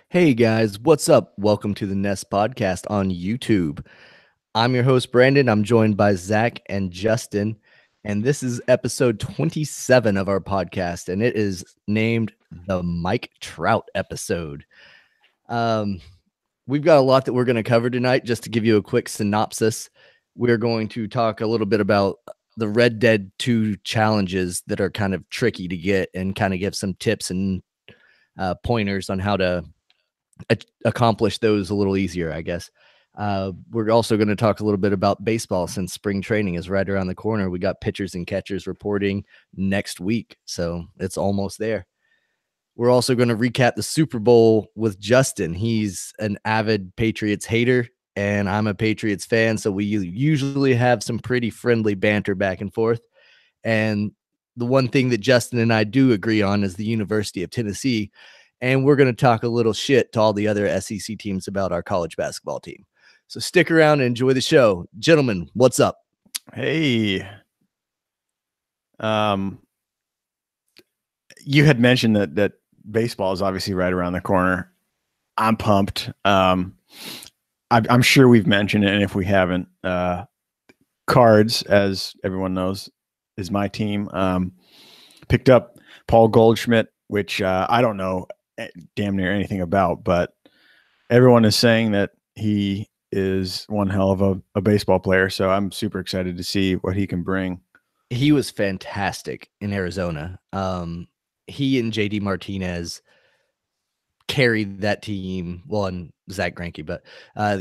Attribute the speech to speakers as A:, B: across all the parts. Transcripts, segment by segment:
A: Hey guys, what's up? Welcome to the Nest Podcast on YouTube. I'm your host, Brandon. I'm joined by Zach and Justin, and this is episode 27 of our podcast, and it is named the Mike Trout episode. Um, we've got a lot that we're going to cover tonight. Just to give you a quick synopsis, we're going to talk a little bit about the Red Dead 2 challenges that are kind of tricky to get and kind of give some tips and pointers on how to accomplish those a little easier, I guess. We're also going to talk a little bit about baseball since spring training is right around the corner. We got pitchers and catchers reporting next week, so it's almost there. We're also going to recap the Super Bowl with Justin. He's an avid Patriots hater, and I'm a Patriots fan, so we usually have some pretty friendly banter back and forth. And the one thing that Justin and I do agree on is the University of Tennessee. And we're going to talk a little shit to all the other SEC teams about our college basketball team. So stick around and enjoy the show. Gentlemen, what's up?
B: Hey. You had mentioned that baseball is obviously right around the corner. I'm pumped. I'm sure we've mentioned it, and if we haven't, Cards, as everyone knows, is my team. Picked up Paul Goldschmidt, which I don't know damn near anything about, but everyone is saying that he is one hell of a baseball player. So I'm super excited to see what he can bring.
A: He was fantastic in Arizona. He and JD Martinez carried that team. Well, and Zach Greinke, but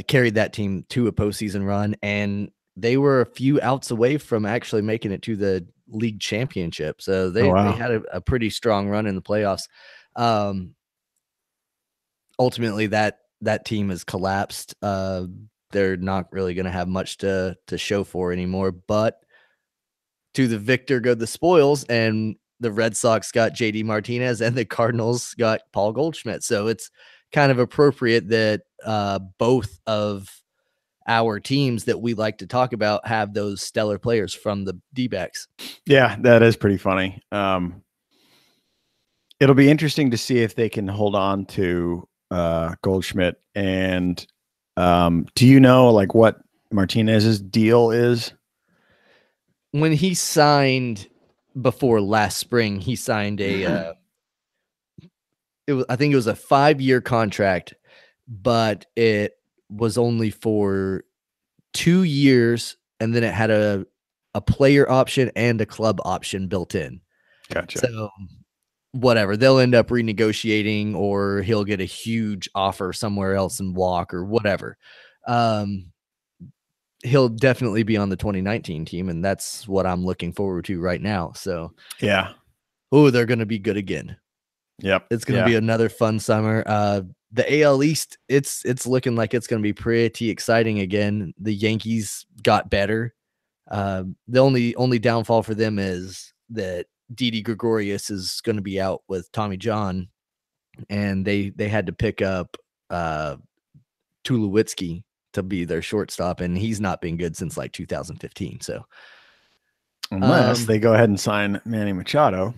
A: carried that team to a postseason run, and they were a few outs away from actually making it to the league championship. So they had a pretty strong run in the playoffs. Ultimately, that team has collapsed. They're not really going to have much to show for anymore. But to the victor go the spoils, and the Red Sox got JD Martinez, and the Cardinals got Paul Goldschmidt. So it's kind of appropriate that both of our teams that we like to talk about have those stellar players from the D-backs.
B: Yeah, that is pretty funny. It'll be interesting to see if they can hold on to Goldschmidt. And do you know like what Martinez's deal is?
A: When he signed before last spring, he signed I think it was a 5-year contract, but it was only for 2 years, and then it had a player option and a club option built in.
B: Gotcha.
A: So whatever, they'll end up renegotiating, or he'll get a huge offer somewhere else and walk, or whatever. He'll definitely be on the 2019 team, and that's what I'm looking forward to right now. So
B: yeah.
A: Oh, they're going to be good again.
B: Yep.
A: It's going to be another fun summer. The AL East, it's looking like it's going to be pretty exciting again. The Yankees got better. The only downfall for them is that Didi Gregorius is going to be out with Tommy John, and they had to pick up Tulowitzki to be their shortstop, and he's not been good since like 2015. So
B: unless they go ahead and sign Manny Machado,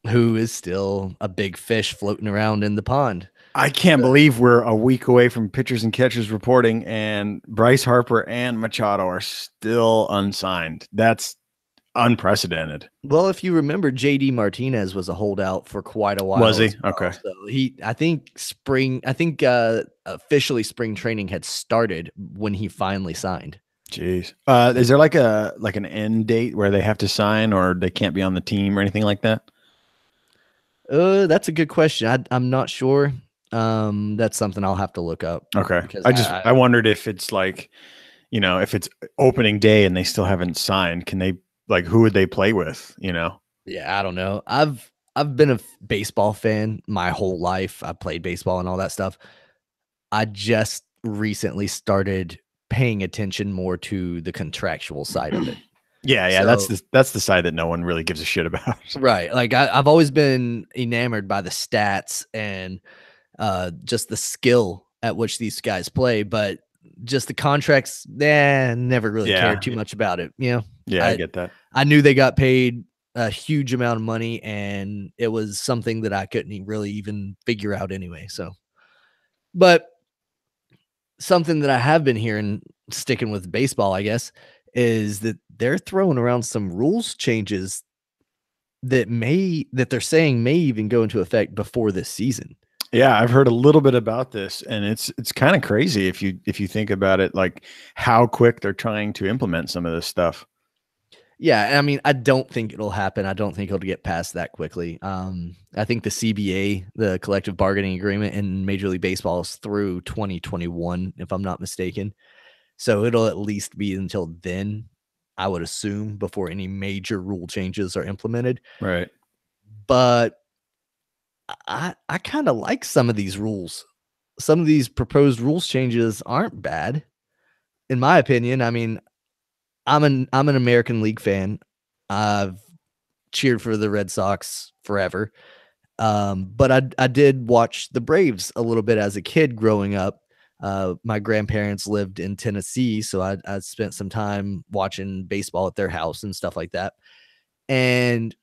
A: who is still a big fish floating around in the pond.
B: I can't believe we're a week away from pitchers and catchers reporting, and Bryce Harper and Machado are still unsigned. That's unprecedented.
A: Well, if you remember, JD Martinez was a holdout for quite a while.
B: Was he? Well. Okay.
A: So I think officially spring training had started when he finally signed.
B: Jeez. Is there like an end date where they have to sign, or they can't be on the team or anything like that?
A: That's a good question. I'm not sure. That's something I'll have to look up.
B: Okay. I wondered if it's like, if it's opening day and they still haven't signed, can they, like, who would they play with,
A: Yeah, I don't know. I've been a baseball fan my whole life. I played baseball and all that stuff. I just recently started paying attention more to the contractual side of it.
B: Yeah, so, that's the side that no one really gives a shit about.
A: Right. Like I've always been enamored by the stats and just the skill at which these guys play, but just the contracts, never really cared too much about it. Yeah,
B: I get that.
A: I knew they got paid a huge amount of money, and it was something that I couldn't really even figure out anyway. So But something that I have been hearing, sticking with baseball, I guess, is that they're throwing around some rules changes that they're saying may even go into effect before this season.
B: Yeah, I've heard a little bit about this, and it's kind of crazy if you think about it, like how quick they're trying to implement some of this stuff.
A: Yeah, I mean, I don't think it'll happen. I don't think it'll get passed that quickly. I think the CBA, the collective bargaining agreement in Major League Baseball, is through 2021, if I'm not mistaken. So it'll at least be until then, I would assume, before any major rule changes are implemented.
B: Right.
A: But I kind of like some of these rules. Some of these proposed rules changes aren't bad, in my opinion. I mean, I'm an American League fan. I've cheered for the Red Sox forever. But I did watch the Braves a little bit as a kid growing up. My grandparents lived in Tennessee, so I spent some time watching baseball at their house and stuff like that. And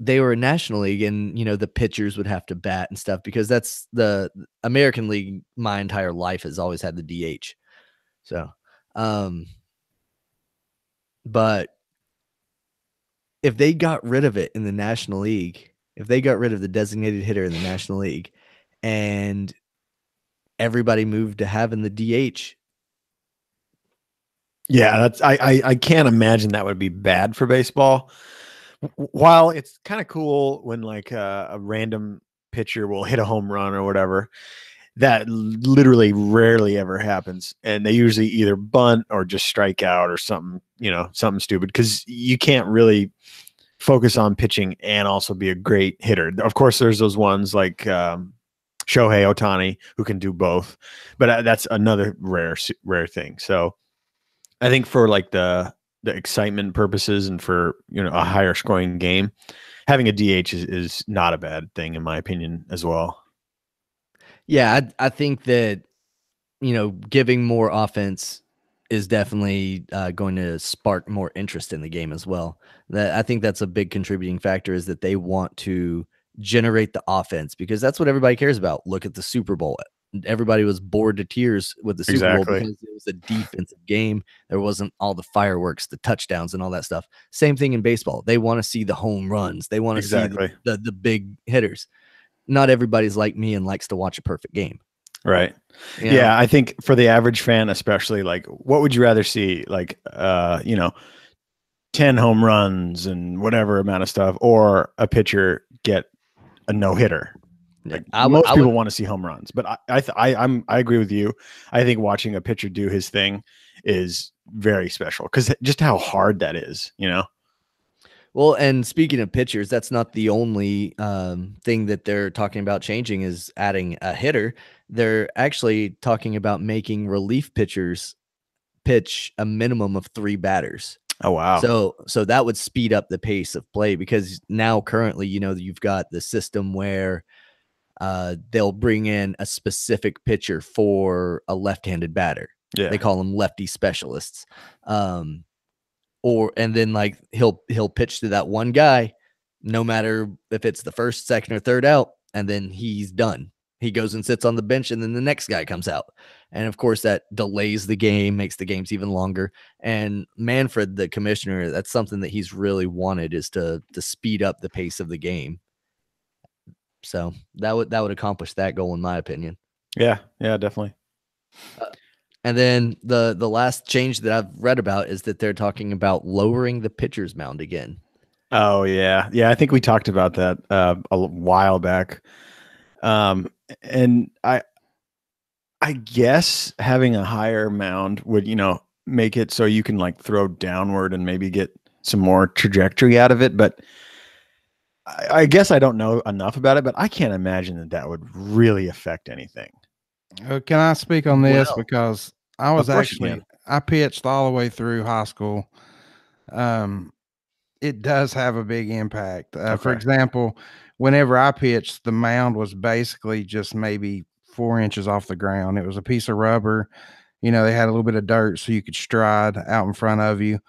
A: they were a National League, and the pitchers would have to bat and stuff because that's the American League. My entire life has always had the DH. So, but if they got rid of it in the National League, if they got rid of the designated hitter in the National League and everybody moved to having the DH.
B: Yeah, that's I can't imagine that would be bad for baseball. While it's kind of cool when like a random pitcher will hit a home run or whatever, that literally rarely ever happens. And they usually either bunt or just strike out or something, something stupid, because you can't really focus on pitching and also be a great hitter. Of course, there's those ones like Shohei Ohtani who can do both, but that's another rare thing. So I think for like the excitement purposes and for a higher scoring game, having a DH is not a bad thing in my opinion as well.
A: Yeah, I think that giving more offense is definitely going to spark more interest in the game as well. That I think that's a big contributing factor, is that they want to generate the offense because that's what everybody cares about. Look at the Super Bowl. Everybody was bored to tears with the Super Bowl because it was a defensive game. There wasn't all the fireworks, the touchdowns, and all that stuff. Same thing in baseball. They want to see the home runs. They want to see the big hitters. Not everybody's like me and likes to watch a perfect game.
B: Right. Yeah, I think for the average fan, especially, like, what would you rather see? Like, 10 home runs and whatever amount of stuff, or a pitcher get a no-hitter. Like, most people want to see home runs, but I agree with you. I think watching a pitcher do his thing is very special because just how hard that is,
A: Well, and speaking of pitchers, that's not the only thing that they're talking about changing is adding a hitter. They're actually talking about making relief pitchers pitch a minimum of 3 batters.
B: Oh, wow.
A: So that would speed up the pace of play because now currently, you've got the system where they'll bring in a specific pitcher for a left-handed batter.
B: Yeah.
A: They call them lefty specialists. And then like he'll pitch to that one guy, no matter if it's the first, second, or third out, and then he's done. He goes and sits on the bench, and then the next guy comes out. And of course, that delays the game, makes the games even longer. And Manfred, the commissioner, that's something that he's really wanted, is to speed up the pace of the game. So that would accomplish that goal, in my opinion.
B: Yeah, definitely.
A: And then the last change that I've read about is that they're talking about lowering the pitcher's mound again.
B: Oh, yeah. Yeah, I think we talked about that a while back. And I guess having a higher mound would, make it so you can like throw downward and maybe get some more trajectory out of it. But I guess I don't know enough about it, but I can't imagine that would really affect anything.
C: Can I speak on this? Because I pitched all the way through high school. It does have a big impact. For example, whenever I pitched, the mound was basically just maybe 4 inches off the ground. It was a piece of rubber. They had a little bit of dirt so you could stride out in front of you.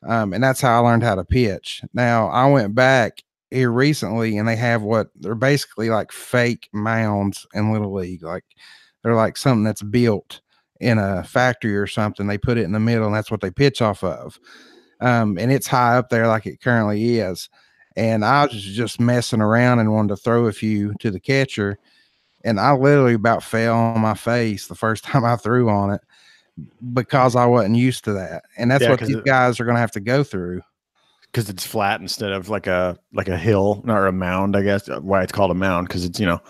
C: And that's how I learned how to pitch. Now, I went back here recently, and they have what they're basically like fake mounds in Little League. Like they're like something that's built in a factory or something. They put it in the middle, and that's what they pitch off of. And it's high up there like it currently is. And I was just messing around and wanted to throw a few to the catcher. And I literally about fell on my face the first time I threw on it because I wasn't used to that. And that's what these guys are going to have to go through.
B: Because it's flat instead of like a hill or a mound, I guess. Why it's called a mound, because it's, a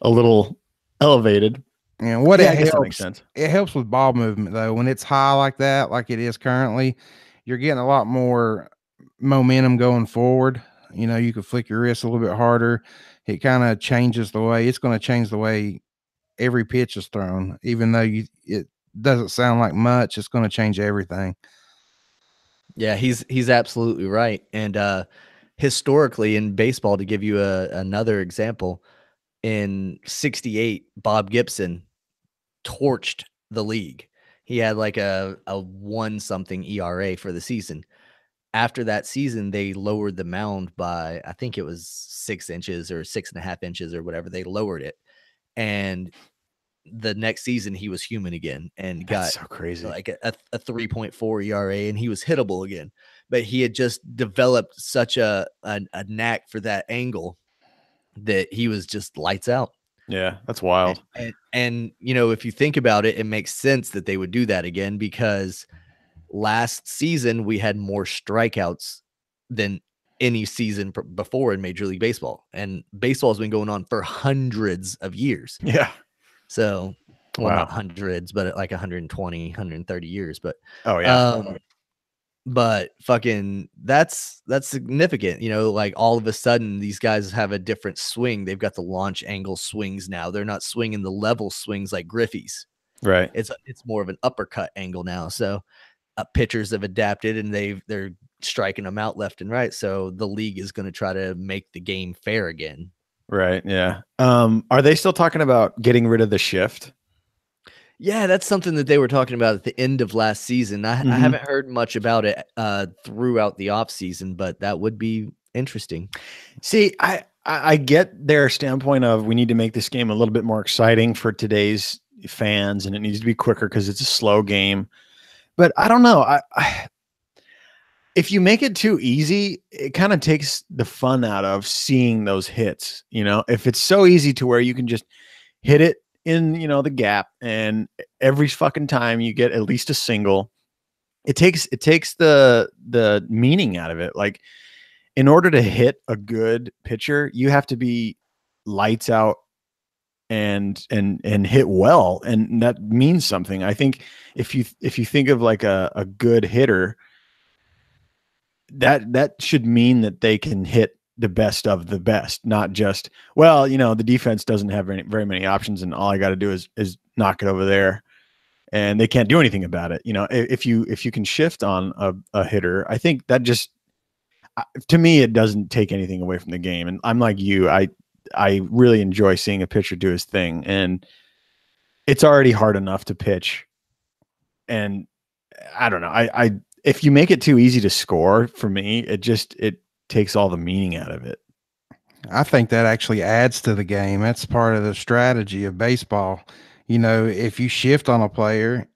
B: little elevated.
C: And what it helps, that makes sense. It helps with ball movement though. When it's high like that, like it is currently, you're getting a lot more momentum going forward. You can flick your wrist a little bit harder. It kind of changes the way it's going to change the way every pitch is thrown. Even though it doesn't sound like much, it's going to change everything.
A: Yeah, he's absolutely right. And historically in baseball, to give you another example, in '68, Bob Gibson torched the league. He had like a 1-something ERA for the season. After that season, they lowered the mound by, I think it was 6 inches or 6.5 inches or whatever. They lowered it. And the next season he was human again and got
B: so crazy,
A: like a 3.4 ERA, and he was hittable again. But he had just developed such a knack for that angle that he was just lights out.
B: Yeah, that's wild.
A: And if you think about it, it makes sense that they would do that again, because last season we had more strikeouts than any season before in Major League Baseball, and baseball has been going on for hundreds of years.
B: Yeah.
A: So, well, not hundreds, but like 120, 130 years. But but fucking that's significant. Like all of a sudden these guys have a different swing. They've got the launch angle swings now. They're not swinging the level swings like Griffey's.
B: Right.
A: It's more of an uppercut angle now. So pitchers have adapted, and they're striking them out left and right. So the league is going to try to make the game fair again.
B: Right. Yeah. Are they still talking about getting rid of the shift?
A: Yeah, that's something that they were talking about at the end of last season. I haven't heard much about it throughout the off season, but that would be interesting.
B: See, I get their standpoint of we need to make this game a little bit more exciting for today's fans, and it needs to be quicker because it's a slow game. But I don't know. If you make it too easy, it kind of takes the fun out of seeing those hits. If it's so easy to where you can just hit it in, the gap, and every fucking time you get at least a single, it takes the meaning out of it. Like, in order to hit a good pitcher, you have to be lights out and hit well, and that means something. I think if you think of like a good hitter, that should mean that they can hit the best of the best, not just, the defense doesn't have very many options, and all I got to do is knock it over there, and they can't do anything about it. If you can shift on a hitter, I think that just, to me, it doesn't take anything away from the game. And I'm like you, I really enjoy seeing a pitcher do his thing, and it's already hard enough to pitch. And I don't know. If you make it too easy to score, for me, it takes all the meaning out of it.
C: I think that actually adds to the game. That's part of the strategy of baseball. If you shift on a player,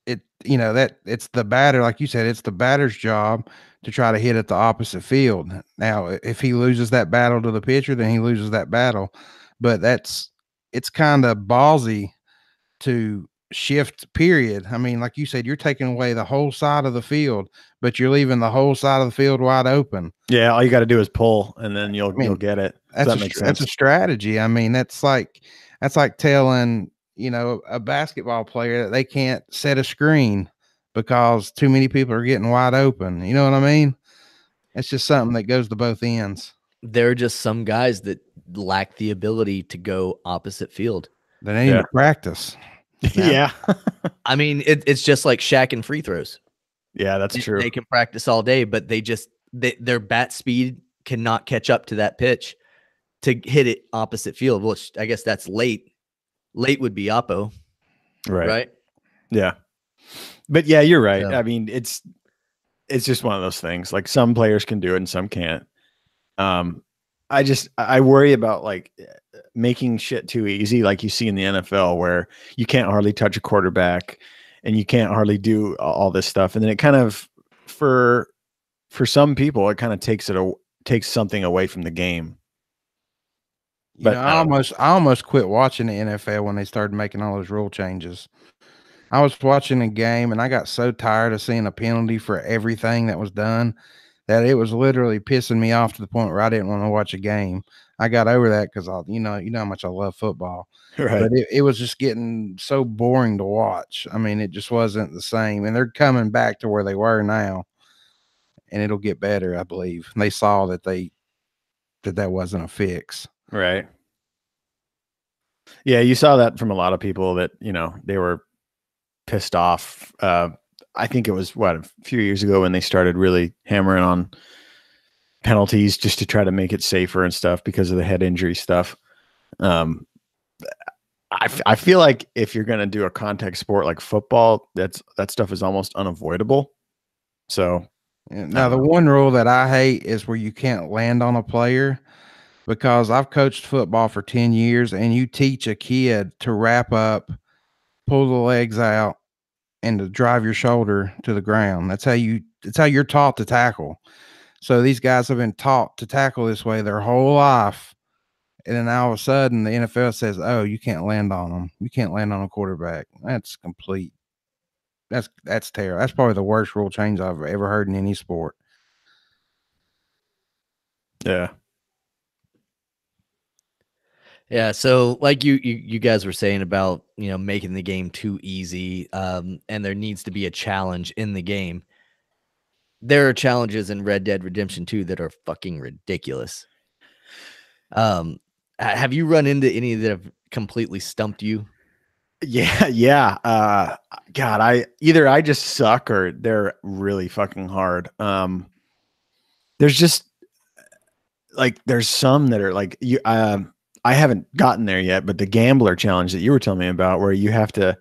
C: that it's the batter, like you said, it's the batter's job to try to hit at the opposite field. Now, if he loses that battle to the pitcher, then he loses that battle. But it's kind of ballsy to shift, period. I mean, like you said, you're taking away the whole side of the field, but you're leaving the whole side of the field wide open.
B: Yeah, all you got to do is pull, and then you'll get it.
C: That's a strategy. I mean, that's like telling a basketball player that they can't set a screen because too many people are getting wide open. You know what I mean? It's just something that goes to both ends.
A: There are just some guys that lack the ability to go opposite field.
C: They need to practice.
B: Yeah.
A: I mean, it's just like Shaq and free throws.
B: Yeah, that's true.
A: They can practice all day, but their bat speed cannot catch up to that pitch to hit it opposite field, which I guess that's late. Late would be oppo. Right?
B: Yeah. But yeah, you're right. I mean, it's just one of those things. Like, some players can do it and some can't. I worry about like making shit too easy, like you see in the NFL, where you can't hardly touch a quarterback and you can't hardly do all this stuff, and then it kind of for some people it kind of takes something away from the game.
C: But I almost quit watching the NFL when they started making all those rule changes. I was watching a game and I got so tired of seeing a penalty for everything that was done that it was literally pissing me off to the point where I didn't want to watch a game. I got over that because you know how much I love football.
B: Right.
C: But it was just getting so boring to watch. I mean, it just wasn't the same. And they're coming back to where they were now, and it'll get better, I believe. And they saw that that wasn't a fix.
B: Right. Yeah, you saw that from a lot of people that, you know, they were pissed off. I think it was a few years ago when they started really hammering on penalties just to try to make it safer and stuff because of the head injury stuff. I feel like if you're going to do a contact sport like football, that stuff is almost unavoidable. So
C: now the one rule that I hate is where you can't land on a player, because I've coached football for 10 years and you teach a kid to wrap up, pull the legs out, and to drive your shoulder to the ground. That's how you're taught to tackle. So these guys have been taught to tackle this way their whole life. And then all of a sudden the NFL says, oh, you can't land on them. You can't land on a quarterback. That's complete. That's terrible. That's probably the worst rule change I've ever heard in any sport.
B: Yeah.
A: Yeah, so like you guys were saying about, you know, making the game too easy, and there needs to be a challenge in the game. There are challenges in Red Dead Redemption 2 that are fucking ridiculous. Have you run into any that have completely stumped you?
B: Yeah. God, I just suck or they're really fucking hard. There's just like there's some that are like you. I haven't gotten there yet, but the gambler challenge that you were telling me about, where you have to,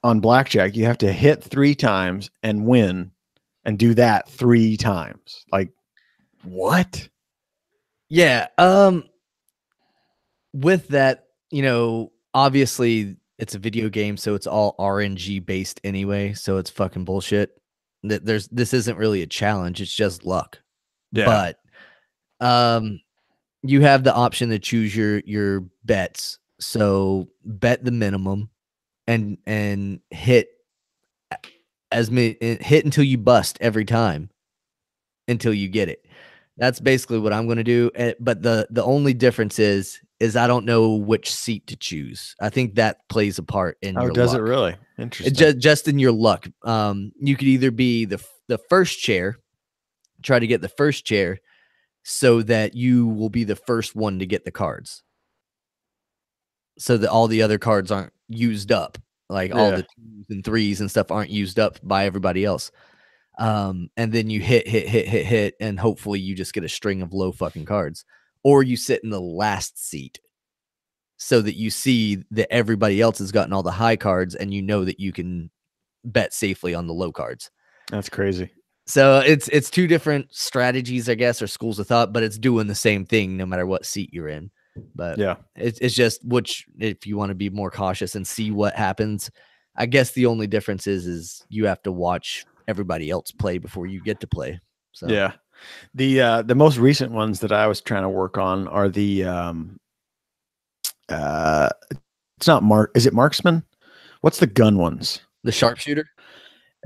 B: on blackjack, you have to hit 3 times and win and do that 3 times. Like, what?
A: Yeah. With that, you know, obviously it's a video game, so it's all RNG based anyway. So it's fucking bullshit. This isn't really a challenge. It's just luck.
B: Yeah.
A: But, you have the option to choose your bets. So bet the minimum and hit until you bust every time until you get it. That's basically what I'm going to do. But the only difference is I don't know which seat to choose. I think that plays a part in your
B: does
A: luck.
B: It really? Interesting.
A: Just in your luck. You could either be the first chair, try to get the first chair, so that you will be the first one to get the cards, so that all the other cards aren't used up, like all the 2s and 3s and stuff aren't used up by everybody else. And then you hit, and hopefully you just get a string of low fucking cards, or you sit in the last seat so that you see that everybody else has gotten all the high cards and you know that you can bet safely on the low cards.
B: That's crazy.
A: So it's 2 different strategies, I guess, or schools of thought, but it's doing the same thing no matter what seat you're in. But
B: yeah,
A: it's just if you want to be more cautious and see what happens. I guess the only difference is you have to watch everybody else play before you get to play. So
B: yeah, the most recent ones that I was trying to work on are the it's not is it marksman? What's the gun ones?
A: The sharpshooter.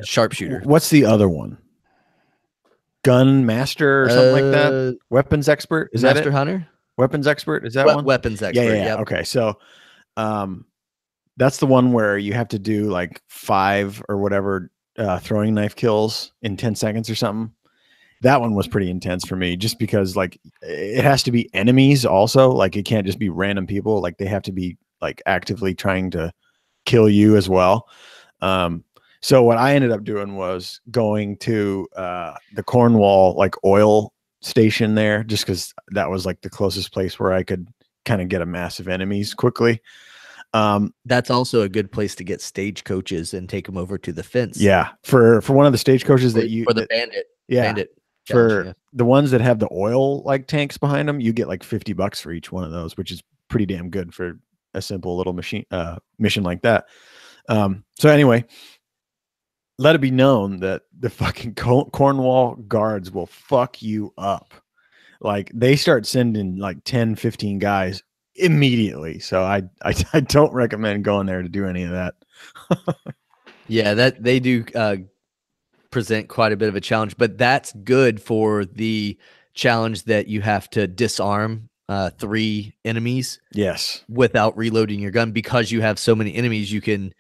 A: Sharpshooter.
B: What's the other one? Gun master or something like that. Weapons expert. Is
A: Master
B: that it?
A: Hunter?
B: Weapons expert. Is that one?
A: Weapons expert.
B: Yeah.
A: Yep.
B: Okay. So, that's the one where you have to do like 5 or whatever throwing knife kills in 10 seconds or something. That one was pretty intense for me, just because like it has to be enemies also. Like it can't just be random people. Like they have to be like actively trying to kill you as well. So what I ended up doing was going to the Cornwall like oil station there, just because that was like the closest place where I could kind of get a massive enemies quickly.
A: That's also a good place to get stagecoaches and take them over to the fence.
B: Yeah, for one of the stagecoaches
A: the bandit.
B: Yeah,
A: Bandit.
B: For
A: yeah.
B: the ones that have the oil like tanks behind them, you get like $50 for each one of those, which is pretty damn good for a simple little mission like that. So anyway, let it be known that the fucking Cornwall guards will fuck you up. Like they start sending like 10, 15 guys immediately. So I don't recommend going there to do any of that.
A: Yeah, that they do present quite a bit of a challenge, but that's good for the challenge that you have to disarm 3 enemies.
B: Yes.
A: Without reloading your gun, because you have so many enemies, you can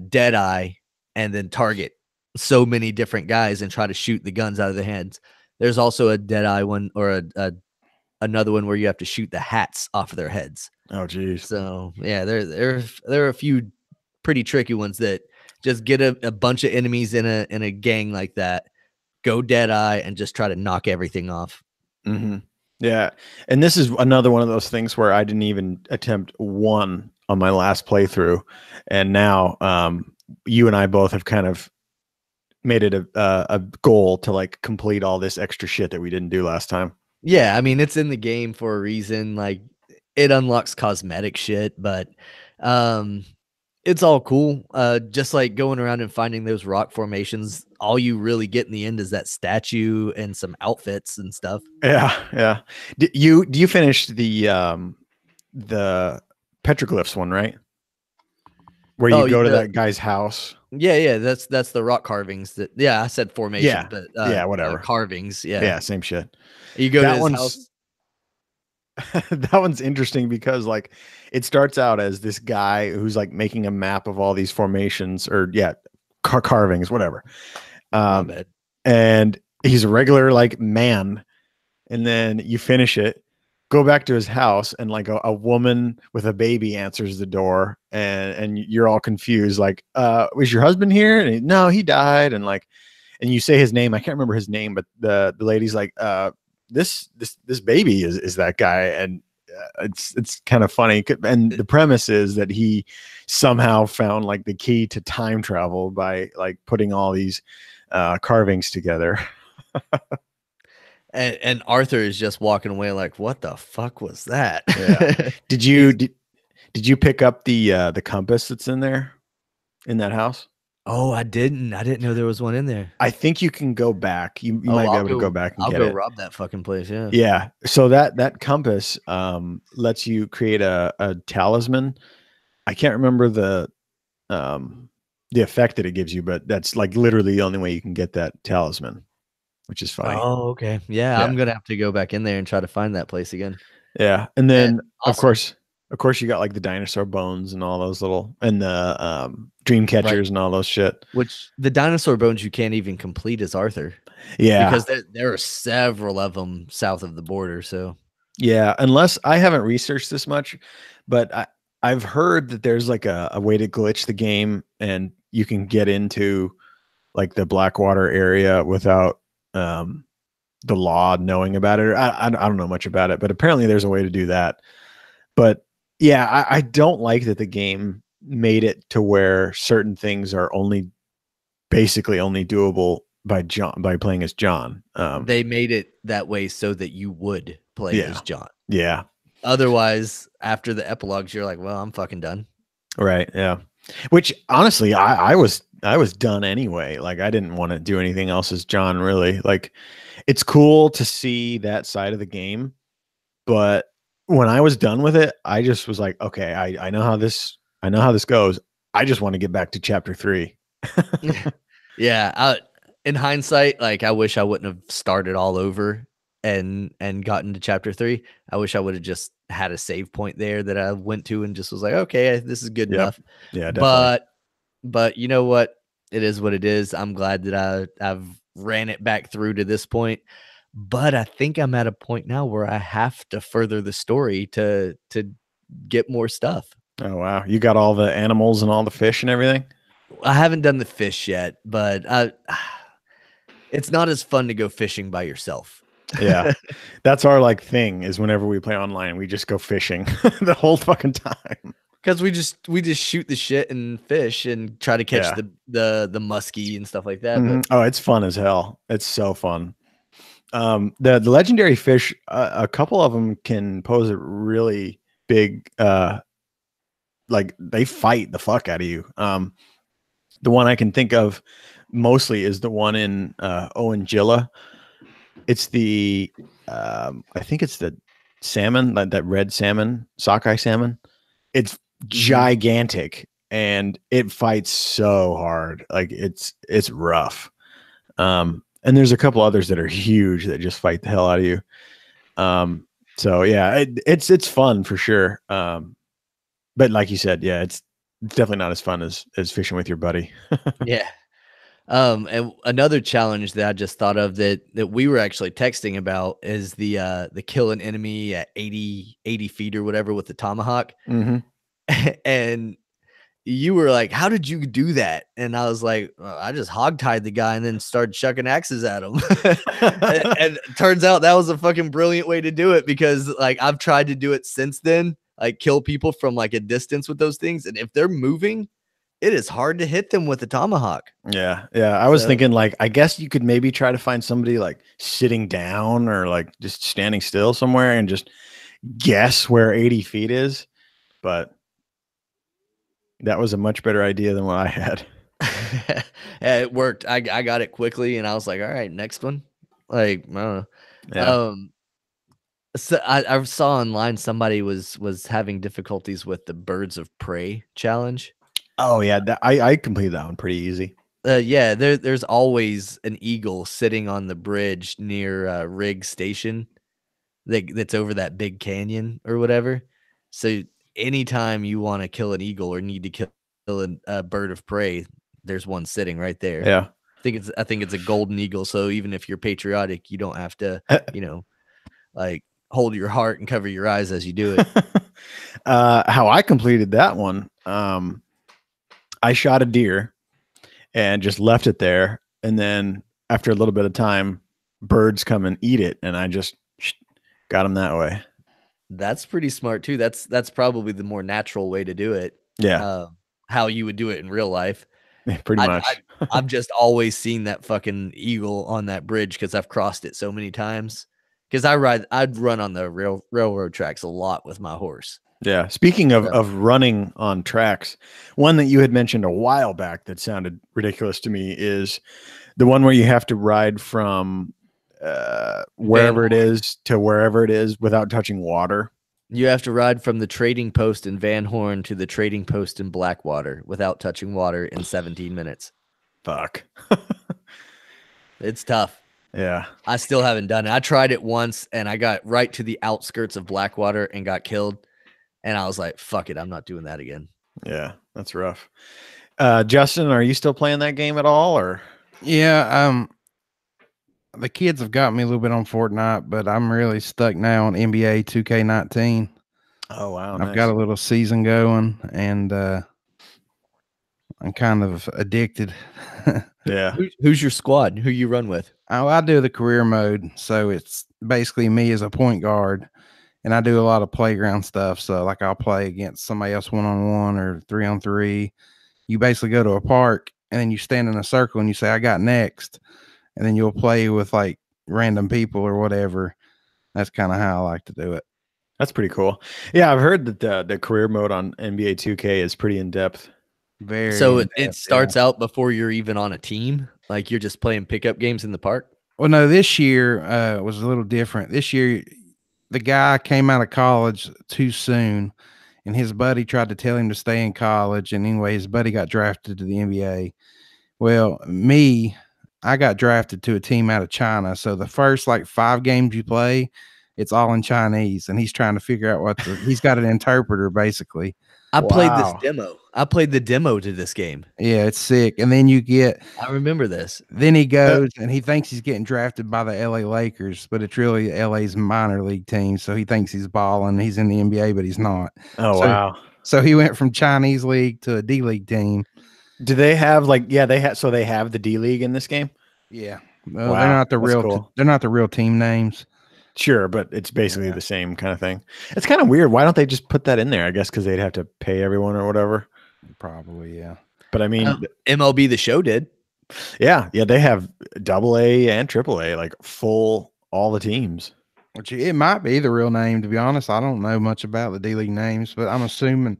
A: dead eye and then target so many different guys and try to shoot the guns out of their hands. There's also a dead eye one, or another one where you have to shoot the hats off of their heads.
B: Oh geez.
A: So yeah, there are a few pretty tricky ones that just get a bunch of enemies in a gang like that, go dead eye, and just try to knock everything off.
B: Mm-hmm. Yeah, and this is another one of those things where I didn't even attempt one on my last playthrough, and now you and I both have kind of made it a goal to like complete all this extra shit that we didn't do last time.
A: Yeah, I mean, it's in the game for a reason. Like, it unlocks cosmetic shit, but it's all cool. Just like going around and finding those rock formations, all you really get in the end is that statue and some outfits and stuff.
B: Yeah, yeah. Do you finish the petroglyphs one, right? Where you go to that guy's house.
A: Yeah, that's the rock carvings. That I said formation,
B: yeah,
A: but
B: yeah, whatever
A: carvings.
B: Yeah, same shit.
A: You go to his house.
B: That one's interesting because like it starts out as this guy who's like making a map of all these formations, or carvings, whatever. And he's a regular like man, and then you finish it, go back to his house, and like a woman with a baby answers the door, and you're all confused, like, was your husband here? And no, he died. And like, and you say his name, I can't remember his name, but the lady's like, this baby is that guy. And it's kind of funny. And the premise is that he somehow found like the key to time travel by like putting all these carvings together.
A: And Arthur is just walking away like, what the fuck was that?
B: Yeah. Did you pick up the compass that's in there in that house?
A: Oh, I didn't know there was one in there.
B: I think you can go back. You might be able to go back and
A: I'll
B: get
A: go
B: it.
A: rob that fucking place. Yeah.
B: Yeah. So that compass lets you create a talisman. I can't remember the effect that it gives you, but that's like literally the only way you can get that talisman, which is funny.
A: Oh, okay. Yeah, I'm gonna have to go back in there and try to find that place again.
B: Yeah. And then awesome. Of course you got like the dinosaur bones and all those little, and the dream catchers and all those shit.
A: Which the dinosaur bones you can't even complete as Arthur.
B: Yeah.
A: Because there are several of them south of the border. So
B: yeah, unless I haven't researched this much, but I've heard that there's like a way to glitch the game and you can get into like the Blackwater area without the law knowing about it. I don't know much about it, but apparently there's a way to do that. But yeah, I don't like that the game made it to where certain things are basically only doable by playing as John.
A: They made it that way so that you would play as John.
B: Yeah.
A: Otherwise, after the epilogues, you're like, well, I'm fucking done.
B: Right. Yeah. Which honestly, I was done anyway. Like I didn't want to do anything else as John, really. Like it's cool to see that side of the game, but when I was done with it, I just was like, okay, I know how this goes. I just want to get back to chapter 3.
A: Yeah. In hindsight, like I wish I wouldn't have started all over and gotten to chapter 3. I wish I would have just had a save point there that I went to and just was like, okay, this is good enough.
B: Yeah, definitely.
A: But you know what? It is what it is. I'm glad that I've ran it back through to this point. But I think I'm at a point now where I have to further the story to get more stuff.
B: Oh, wow. You got all the animals and all the fish and everything?
A: I haven't done the fish yet, but it's not as fun to go fishing by yourself.
B: Yeah. That's our like thing is whenever we play online, we just go fishing the whole fucking time.
A: Because we just shoot the shit and fish and try to catch the muskie and stuff like that.
B: Mm-hmm. Oh, it's fun as hell. It's so fun. The legendary fish, a couple of them can pose a really big, like they fight the fuck out of you. The one I can think of mostly is the one in Owanjilla. It's the I think it's the salmon, like that red salmon, sockeye salmon. It's gigantic and it fights so hard. Like it's rough. And there's a couple others that are huge that just fight the hell out of you. So yeah, it's fun for sure. But like you said, yeah, it's definitely not as fun as fishing with your buddy.
A: Yeah. And another challenge that I just thought of that we were actually texting about is the kill an enemy at 80 feet or whatever with the tomahawk.
B: Mm-hmm.
A: And you were like, how did you do that? And I was like, well, I just hogtied the guy and then started chucking axes at him. and it turns out that was a fucking brilliant way to do it, because like I've tried to do it since then, like kill people from like a distance with those things. And if they're moving, it is hard to hit them with a tomahawk.
B: Yeah. Yeah. I was thinking like, I guess you could maybe try to find somebody like sitting down or like just standing still somewhere and just guess where 80 feet is. But that was a much better idea than what I had.
A: Yeah, it worked. I got it quickly and I was like, all right, next one. Like, I don't know.
B: Yeah.
A: So I saw online somebody was having difficulties with the birds of prey challenge.
B: Oh yeah, I completed that one pretty easy.
A: Yeah, there's always an eagle sitting on the bridge near Riggs Station that's over that big canyon or whatever. So anytime you want to kill an eagle or need to kill a bird of prey, there's one sitting right there.
B: Yeah.
A: I think it's a golden eagle. So even if you're patriotic, you don't have to, like hold your heart and cover your eyes as you do it.
B: How I completed that one, I shot a deer and just left it there. And then after a little bit of time, birds come and eat it. And I just got them that way.
A: That's pretty smart too. That's probably the more natural way to do it.
B: Yeah.
A: How you would do it in real life.
B: Yeah, pretty much.
A: I've just always seen that fucking eagle on that bridge because I've crossed it so many times. Because I'd run on the railroad tracks a lot with my horse.
B: Yeah. Speaking of running on tracks, one that you had mentioned a while back that sounded ridiculous to me is the one where you have to ride from wherever it is to wherever it is without touching water.
A: You have to ride from the trading post in Van Horn to the trading post in Blackwater without touching water in 17 minutes.
B: Fuck.
A: It's tough.
B: Yeah.
A: I still haven't done it. I tried it once and I got right to the outskirts of Blackwater and got killed. And I was like, fuck it, I'm not doing that again.
B: Yeah, that's rough. Justin, are you still playing that game at all? Or
C: yeah, the kids have got me a little bit on Fortnite, but I'm really stuck now on NBA 2K19.
B: Oh wow.
C: I've got a little season going and I'm kind of addicted.
B: Yeah.
A: Who's your squad? Who you run with?
C: I do the career mode, so it's basically me as a point guard. And I do a lot of playground stuff. So like I'll play against somebody else 1-on-1 or 3-on-3. You basically go to a park and then you stand in a circle and you say, I got next. And then you'll play with like random people or whatever. That's kind of how I like to do it.
B: That's pretty cool. Yeah, I've heard that the career mode on NBA 2K is pretty in depth.
C: Very.
A: So it starts out before you're even on a team. Like you're just playing pickup games in the park.
C: Well, no, this year was a little different. This year, the guy came out of college too soon, and his buddy tried to tell him to stay in college. And anyway, his buddy got drafted to the NBA. Well, I got drafted to a team out of China. So the first like 5 games you play, it's all in Chinese, and he's trying to figure out he's got an interpreter basically.
A: I played this demo. I played the demo to this game.
C: Yeah, it's sick. And then I
A: remember this.
C: Then he goes and he thinks he's getting drafted by the LA Lakers, but it's really LA's minor league team. So he thinks he's balling. He's in the NBA, but he's not.
B: Oh, wow.
C: So he went from Chinese league to a D League team.
B: Do they have so they have the D League in this game?
C: Yeah. Well, wow, they're not the real team names.
B: Sure, but it's basically the same kind of thing. It's kind of weird. Why don't they just put that in there? I guess because they'd have to pay everyone or whatever.
C: Probably, yeah.
B: But I mean,
A: MLB The Show did.
B: Yeah, they have AA and AAA, like full all the teams.
C: Which it might be the real name, to be honest. I don't know much about the D-League names, but I'm assuming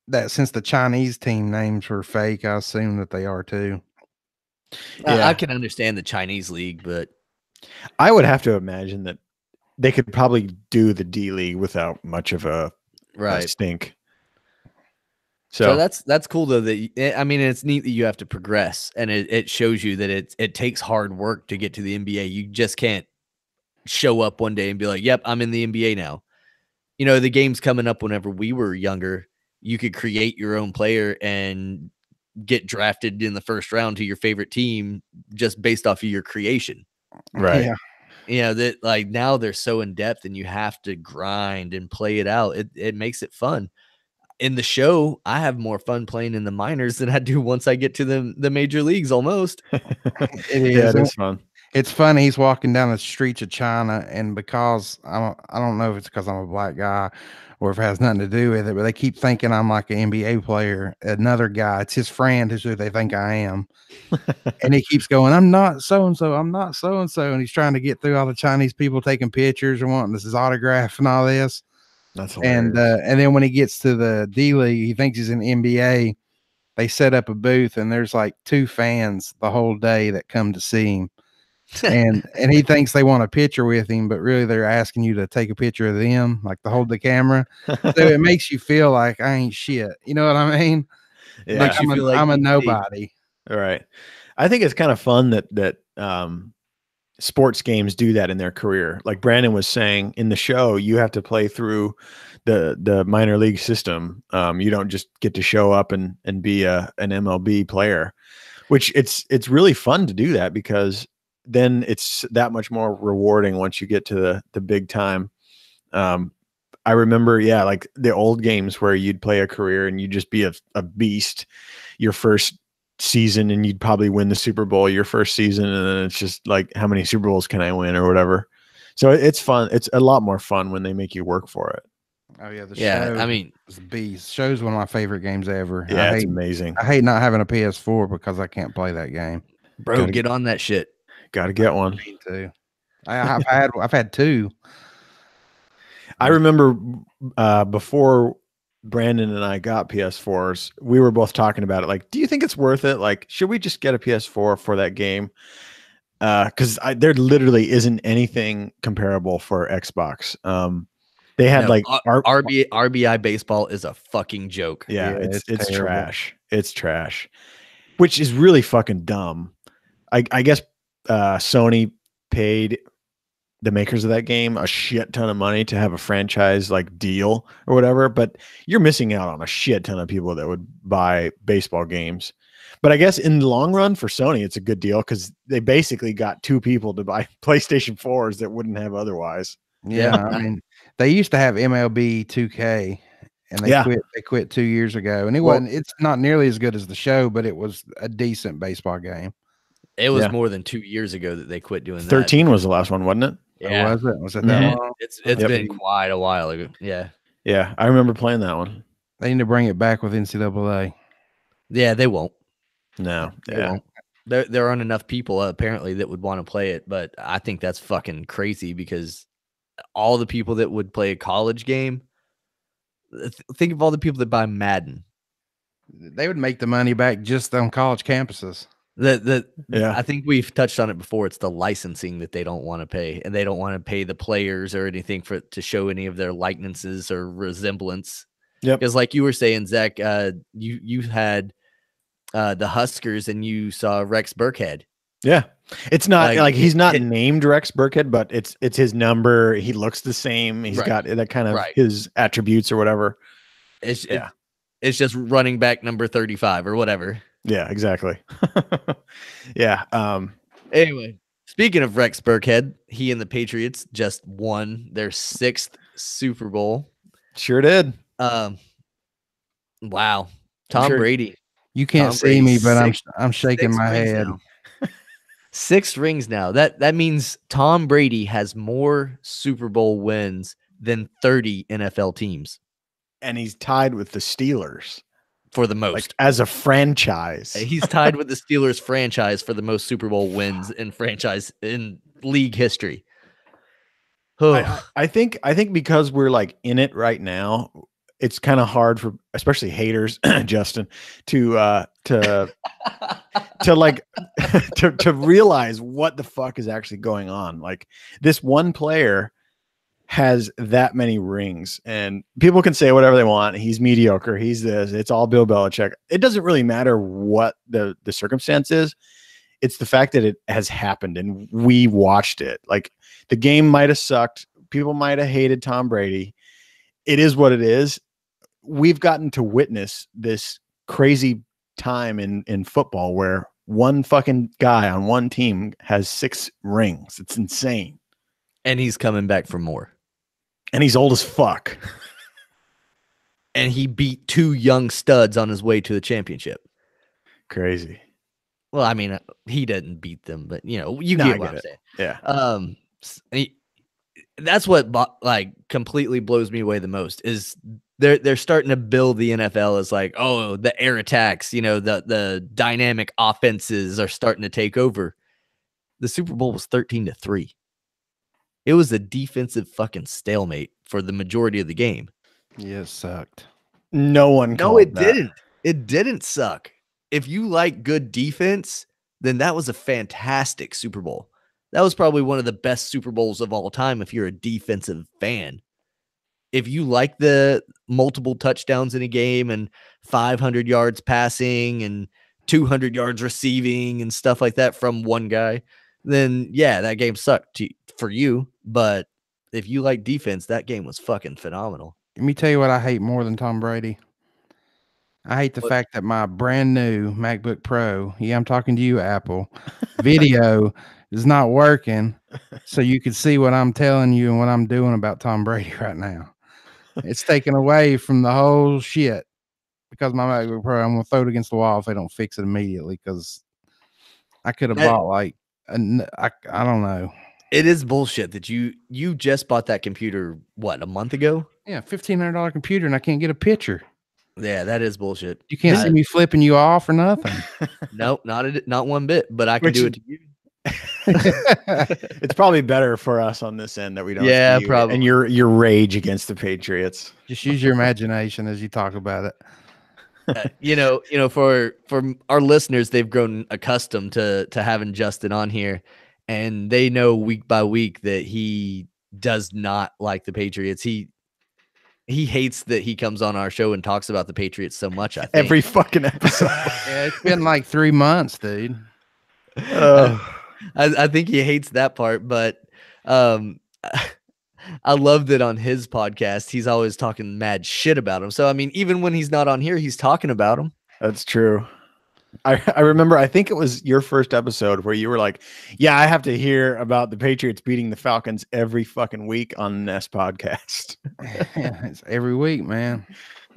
C: that since the Chinese team names were fake, I assume that they are too.
A: Yeah. I can understand the Chinese league, but
B: I would have to imagine that they could probably do the D-League without much of a stink.
A: So that's cool though. That I mean, it's neat that you have to progress, and it shows you that it takes hard work to get to the NBA. You just can't show up one day and be like, "Yep, I'm in the NBA now." You know, the game's coming up. Whenever we were younger, you could create your own player and get drafted in the first round to your favorite team just based off of your creation.
B: Right.
C: Yeah.
A: You know, that like now they're so in depth and you have to grind and play it out. It makes it fun. In the show, I have more fun playing in the minors than I do once I get to the major leagues almost.
C: It is.
B: Yeah, it is fun.
C: It's funny. He's walking down the streets of China, and because I don't know if it's because I'm a black guy or if it has nothing to do with it, but they keep thinking I'm like an NBA player. Another guy, it's his friend who's who they think I am. And he keeps going, I'm not so-and-so, I'm not so-and-so. And he's trying to get through all the Chinese people taking pictures and wanting his autograph and all this.
B: That's hilarious.
C: And then when he gets to the D-League, he thinks he's in the NBA. They set up a booth, and there's like 2 fans the whole day that come to see him. and he thinks they want a picture with him, but really they're asking you to take a picture of them, like to hold the camera. So it makes you feel like I ain't shit. You know what I mean?
B: Yeah.
C: Like I'm a nobody.
B: All right. I think it's kind of fun that sports games do that in their career. Like Brandon was saying in the show, you have to play through the minor league system. You don't just get to show up and be an MLB player, which it's really fun to do that because then it's that much more rewarding once you get to the big time. I remember, like the old games where you'd play a career and you'd just be a beast your first season, and you'd probably win the Super Bowl your first season. And then it's just like, how many Super Bowls can I win or whatever? So it's fun. It's a lot more fun when they make you work for it.
C: Oh yeah.
A: Show, I mean,
C: beast. Show's one of my favorite games ever.
B: Yeah, it's amazing.
C: I hate not having a PS4 because I can't play that game.
A: Bro, get on that shit.
B: Got to get one.
C: Me too. I've had 2.
B: I remember before Brandon and I got PS4s, we were both talking about it. Like, do you think it's worth it? Like, should we just get a PS4 for that game? Because there literally isn't anything comparable for Xbox. They had
A: RBI baseball is a fucking joke.
B: Yeah, it's trash. It's trash, which is really fucking dumb. I guess Sony paid the makers of that game a shit ton of money to have a franchise like deal or whatever, but you're missing out on a shit ton of people that would buy baseball games. But I guess in the long run for Sony, it's a good deal because they basically got 2 people to buy PlayStation 4s that wouldn't have otherwise.
C: Yeah, I mean, they used to have MLB 2K, and they quit 2 years ago, and it's not nearly as good as the show, but it was a decent baseball game.
A: It was more than 2 years ago that they quit doing
B: 13 was the last one, wasn't it?
C: Yeah. Was it that long?
A: It's been quite a while ago. Yeah.
B: Yeah, I remember playing that one.
C: They need to bring it back with NCAA.
A: Yeah, they won't.
B: No.
A: They won't. There aren't enough people apparently that would want to play it, but I think that's fucking crazy because all the people that would play a college game, think of all the people that buy Madden.
C: They would make the money back just on college campuses.
A: I think we've touched on it before. It's the licensing that they don't want to pay, and they don't want to pay the players or anything to show any of their likenesses or resemblance.
B: Yep.
A: Because like you were saying, Zach, you had the Huskers and you saw Rex Burkhead.
B: Yeah. It's not like he's not named Rex Burkhead, but it's his number. He looks the same. He's got that kind of his attributes or whatever.
A: It's just running back number 35 or whatever.
B: Yeah, exactly. Yeah.
A: Anyway, speaking of Rex Burkhead, he and the Patriots just won their 6th Super Bowl.
B: Sure did.
A: Wow. Tom Brady.
C: You can't see me, but I'm shaking my head.
A: 6 rings now. That means Tom Brady has more Super Bowl wins than 30 NFL teams.
B: And he's tied with the Steelers.
A: For the most.
B: Like as a franchise.
A: He's tied with the Steelers franchise for the most Super Bowl wins in league history.
B: I think because we're like in it right now, it's kind of hard for especially haters, Justin, to like to realize what the fuck is actually going on. Like this one player has that many rings, and people can say whatever they want. He's mediocre. He's this. It's all Bill Belichick. It doesn't really matter what the circumstance is. It's the fact that it has happened and we watched it. Like the game might have sucked. People might have hated Tom Brady. It is what it is. We've gotten to witness this crazy time in football where one fucking guy on one team has 6 rings. It's insane.
A: And he's coming back for more.
B: And he's old as fuck.
A: And he beat 2 young studs on his way to the championship.
B: Crazy.
A: Well, I mean, he didn't beat them, but you get what I'm saying.
B: Yeah.
A: That's what like completely blows me away the most is they're starting to build the NFL as like, oh, the air attacks, the dynamic offenses are starting to take over. The Super Bowl was 13-3. It was a defensive fucking stalemate for the majority of the game.
C: Yeah, it sucked.
B: No, it
A: didn't. It didn't suck. If you like good defense, then that was a fantastic Super Bowl. That was probably one of the best Super Bowls of all time if you're a defensive fan. If you like the multiple touchdowns in a game and 500 yards passing and 200 yards receiving and stuff like that from one guy, then yeah, that game sucked for you. But if you like defense, that game was fucking phenomenal.
C: Let me tell you what I hate more than Tom Brady. I hate the fact that my brand new MacBook Pro, I'm talking to you, Apple, video is not working, so you can see what I'm telling you and what I'm doing about Tom Brady right now. It's taken away from the whole shit because my MacBook Pro, I'm going to throw it against the wall if they don't fix it immediately because I could have bought like, I don't know.
A: It is bullshit that you just bought that computer, what, a month ago?
C: Yeah, $1,500 computer and I can't get a picture.
A: Yeah, that is bullshit.
C: You can't see me flipping you off or nothing.
A: Nope, not one bit, but I can do it to you.
B: It's probably better for us on this end that we don't.
A: Yeah,
B: see you
A: probably.
B: And your rage against the Patriots.
C: Just use your imagination as you talk about
A: it. For our listeners, they've grown accustomed to having Justin on here, and they know week by week that he does not like the Patriots. He hates that he comes on our show and talks about the Patriots so much. I think
B: every fucking episode.
C: Yeah, it's been like 3 months, dude.
A: I think he hates that part, but I love that on his podcast, he's always talking mad shit about him. So, I mean, even when he's not on here, he's talking about him.
B: That's true. I remember, I think it was your first episode where you were like, yeah, I have to hear about the Patriots beating the Falcons every fucking week on the Nest podcast.
C: Yeah, it's every week, man.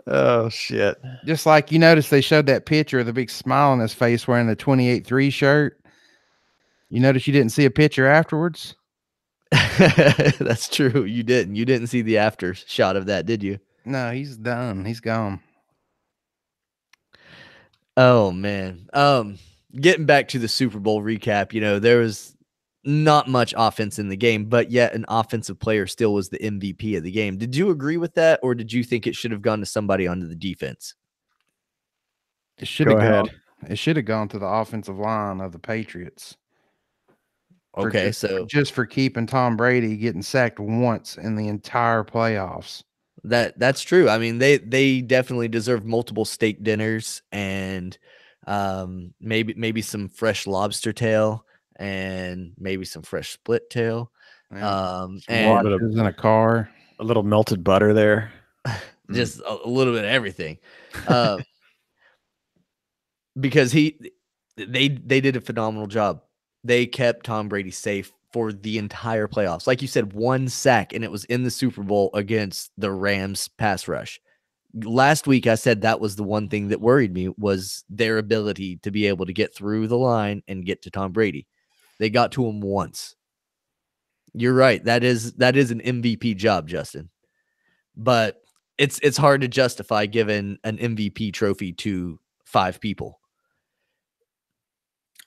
B: Oh, shit.
C: Just like you notice they showed that picture of the big smile on his face wearing the 28-3 shirt. You notice you didn't see a picture afterwards?
A: That's true. You didn't see the after shot of that, did you?
C: No, he's done. He's gone.
A: Oh man. Getting back to the Super Bowl recap, there was not much offense in the game, but yet an offensive player still was the MVP of the game. Did you agree with that, or did you think it should have gone to somebody onto the defense?
C: It should have gone to the offensive line of the Patriots.
A: Okay,
C: just for keeping Tom Brady getting sacked once in the entire playoffs.
A: That's true. I mean, they definitely deserve multiple steak dinners and maybe some fresh lobster tail and maybe some fresh split tail.
C: And
B: in a car, a little melted butter there,
A: just a little bit of everything. Because they did a phenomenal job. They kept Tom Brady safe for the entire playoffs. Like you said, 1 sack, and it was in the Super Bowl against the Rams pass rush. Last week, I said that was the one thing that worried me was their ability to be able to get through the line and get to Tom Brady. They got to him once. You're right. That is an MVP job, Justin. But it's hard to justify giving an MVP trophy to 5 people.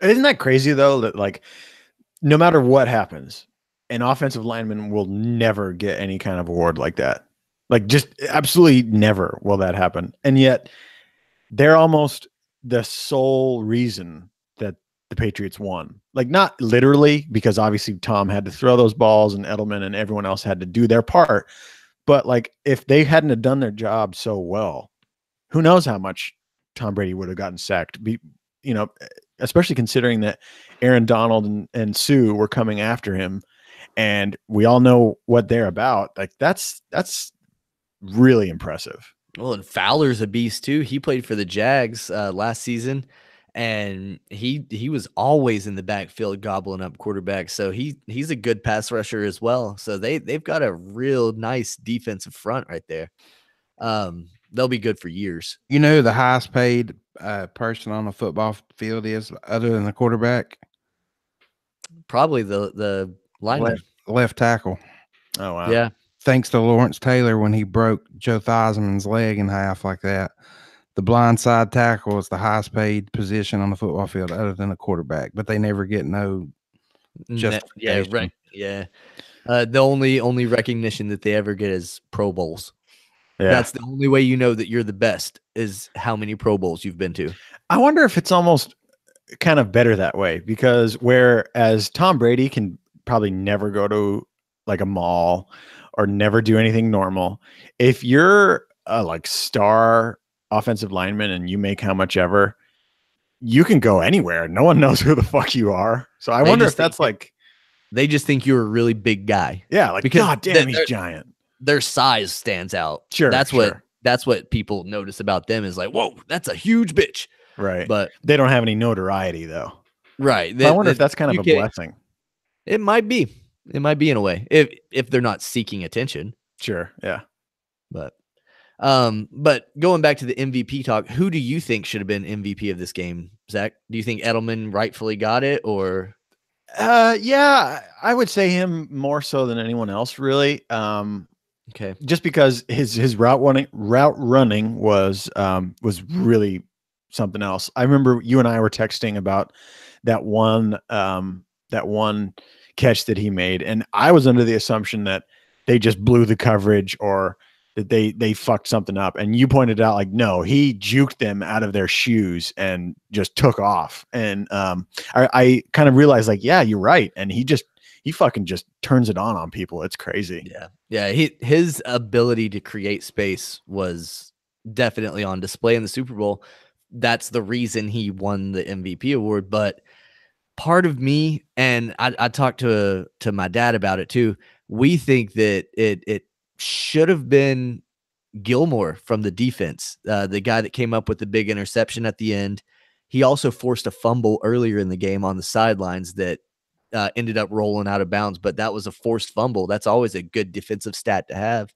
B: Isn't that crazy though? That like, no matter what happens, an offensive lineman will never get any kind of award like that. Like, just absolutely never will that happen. And yet they're almost the sole reason that the Patriots won. Like, not literally, because obviously Tom had to throw those balls and Edelman and everyone else had to do their part. But like, if they hadn't have done their job so well, who knows how much Tom Brady would have gotten sacked. Especially considering that Aaron Donald and Sue were coming after him, and we all know what they're about. Like, that's really impressive.
A: Well, and Fowler's a beast too. He played for the Jags last season, and he was always in the backfield gobbling up quarterbacks. So he's a good pass rusher as well. So they've got a real nice defensive front right there. They'll be good for years.
C: You know who the highest paid person on the football field is, other than the quarterback?
A: Probably the lineman,
C: left tackle.
B: Oh wow!
A: Yeah.
C: Thanks to Lawrence Taylor when he broke Joe Theismann's leg in half like that. The blind side tackle is the highest paid position on the football field other than the quarterback, but they never get no justification.
A: Yeah, right. Yeah. The only recognition that they ever get is Pro Bowls. Yeah. That's the only way you know that you're the best, is how many Pro Bowls you've been to.
B: I wonder if it's almost kind of better that way, because whereas Tom Brady can probably never go to like a mall or never do anything normal, if you're a like star offensive lineman and you make how much ever, you can go anywhere. No one knows who the fuck you are. So I wonder if that's like,
A: they just think you're a really big guy.
B: Yeah, like, because God damn, he's giant.
A: Their size stands out.
B: Sure,
A: that's what people notice about them, is like, whoa, that's a huge bitch.
B: Right.
A: But
B: they don't have any notoriety though.
A: Right.
B: I wonder if that's kind of a blessing.
A: It might be. It might be in a way, if they're not seeking attention.
B: Sure. Yeah.
A: But going back to the MVP talk, who do you think should have been MVP of this game, Zach? Do you think Edelman rightfully got it, or?
B: Yeah, I would say him more so than anyone else, really.
A: Okay.
B: Just because his route running was really something else. I remember you and I were texting about that one catch that he made, and I was under the assumption that they just blew the coverage or that they fucked something up. And you pointed out, like, no, he juked them out of their shoes and just took off. And I kind of realized, like, yeah, you're right. And he fucking just turns it on people. It's crazy.
A: Yeah. Yeah. His ability to create space was definitely on display in the Super Bowl. That's the reason he won the MVP award. But part of me, and I talked to my dad about it too, we think that it should have been Gilmore from the defense, the guy that came up with the big interception at the end. He also forced a fumble earlier in the game on the sidelines that ended up rolling out of bounds, but that was a forced fumble. That's always a good defensive stat to have.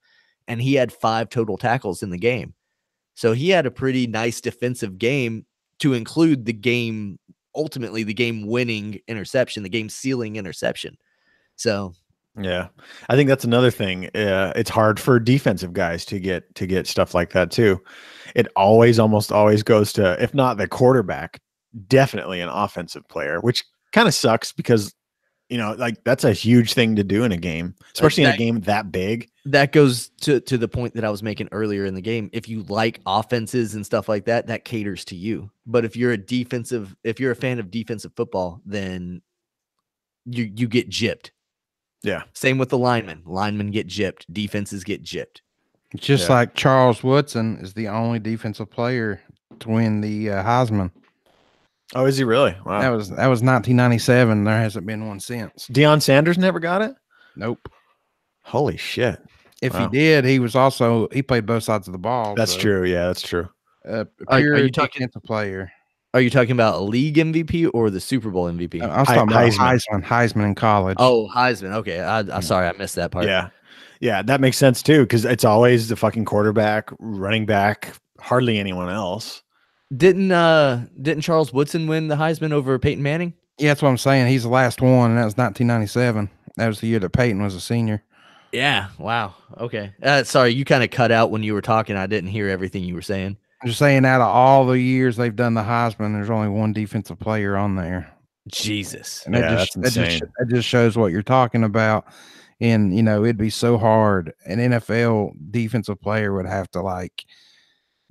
A: And he had 5 total tackles in the game. So he had a pretty nice defensive game, to include ultimately the game winning interception, the game sealing interception. So
B: yeah, I think that's another thing. It's hard for defensive guys to get stuff like that too. It almost always goes to, if not the quarterback, definitely an offensive player, which kind of sucks because, like, that's a huge thing to do in a game, especially in a game that big.
A: That goes to the point that I was making earlier in the game. If you like offenses and stuff like that, that caters to you. But if you're a fan of defensive football, then you get gypped.
B: Yeah.
A: Same with the linemen. Linemen get gypped. Defenses get gypped.
C: Just like Charles Woodson is the only defensive player to win the Heisman.
B: Oh, is he really? Wow.
C: That was 1997. There hasn't been one since.
B: Deion Sanders never got it?
C: Nope.
B: Holy shit.
C: If he did, he played both sides of the ball.
B: That's true. Yeah, that's true.
C: Are you talking defensive player?
A: Are you talking about a league MVP or the Super Bowl MVP?
C: I was talking about Heisman in college.
A: Oh, Heisman. Okay. I'm sorry. I missed that part.
B: Yeah. Yeah. That makes sense too. Cause it's always the fucking quarterback, running back, hardly anyone else.
A: Didn't Charles Woodson win the Heisman over Peyton Manning?
C: Yeah, that's what I'm saying. He's the last one, and that was 1997. That was the year that Peyton was a senior.
A: Yeah. Wow. Okay. Sorry. You kind of cut out when you were talking. I didn't hear everything you were saying.
C: I'm just saying, out of all the years they've done the Heisman, there's only one defensive player on there.
A: Jesus.
C: And that just shows what you're talking about. And, it'd be so hard. An NFL defensive player would have to like